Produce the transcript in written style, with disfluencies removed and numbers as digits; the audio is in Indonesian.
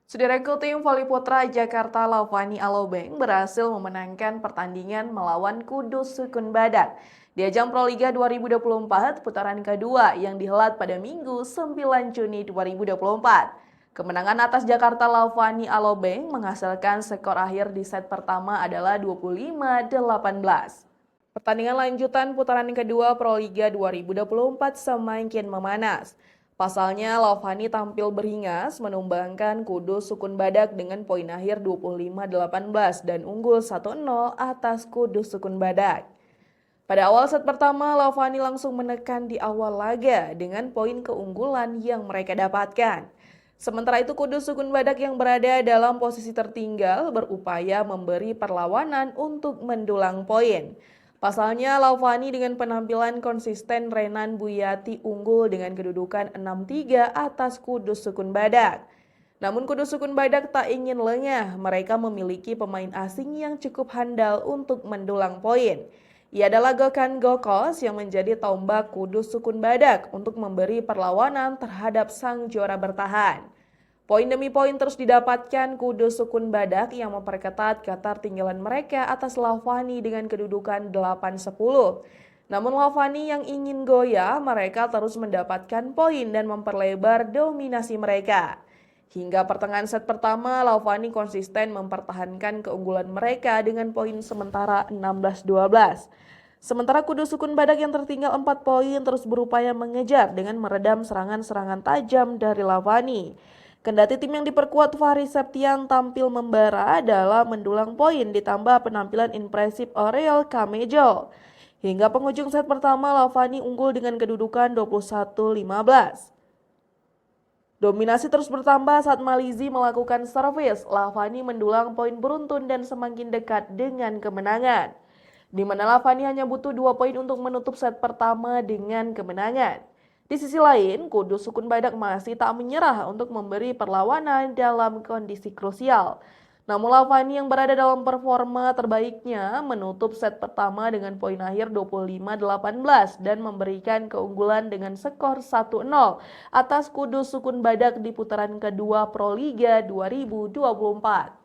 Sudireko tim voli putra Jakarta Lavani Alobeng berhasil memenangkan pertandingan melawan Kudus Sukun Badak di ajang Proliga 2024 putaran kedua yang dihelat pada Minggu 9 Juni 2024. Kemenangan atas Jakarta Lavani Alobeng menghasilkan skor akhir di set pertama adalah 25-18. Pertandingan lanjutan putaran kedua Proliga 2024 semakin memanas. Pasalnya, Lavani tampil beringas menumbangkan Kudus Sukun Badak dengan poin akhir 25-18 dan unggul 1-0 atas Kudus Sukun Badak. Pada awal set pertama, Lavani langsung menekan di awal laga dengan poin keunggulan yang mereka dapatkan. Sementara itu, Kudus Sukun Badak yang berada dalam posisi tertinggal berupaya memberi perlawanan untuk mendulang poin. Pasalnya, Lavani dengan penampilan konsisten Renan Buyati unggul dengan kedudukan 6-3 atas Kudus Sukun Badak. Namun Kudus Sukun Badak tak ingin lengah, mereka memiliki pemain asing yang cukup handal untuk mendulang poin. Ia adalah Gökhan Gokos yang menjadi tombak Kudus Sukun Badak untuk memberi perlawanan terhadap sang juara bertahan. Poin demi poin terus didapatkan Kudus Sukun Badak yang memperketat ketertinggalan mereka atas Lavani dengan kedudukan 8-10. Namun Lavani yang ingin goyah, mereka terus mendapatkan poin dan memperlebar dominasi mereka. Hingga pertengahan set pertama, Lavani konsisten mempertahankan keunggulan mereka dengan poin sementara 16-12. Sementara Kudus Sukun Badak yang tertinggal 4 poin terus berupaya mengejar dengan meredam serangan-serangan tajam dari Lavani. Kendati tim yang diperkuat Fahri Septian tampil membara dalam mendulang poin ditambah penampilan impresif Aurel Camejo. Hingga penghujung set pertama, Lavani unggul dengan kedudukan 21-15. Dominasi terus bertambah saat Malizi melakukan servis. Lavani mendulang poin beruntun dan semakin dekat dengan kemenangan. Di mana Lavani hanya butuh 2 poin untuk menutup set pertama dengan kemenangan. Di sisi lain, Kudus Sukun Badak masih tak menyerah untuk memberi perlawanan dalam kondisi krusial. Namun Lavani yang berada dalam performa terbaiknya menutup set pertama dengan poin akhir 25-18 dan memberikan keunggulan dengan skor 1-0 atas Kudus Sukun Badak di putaran kedua Proliga 2024.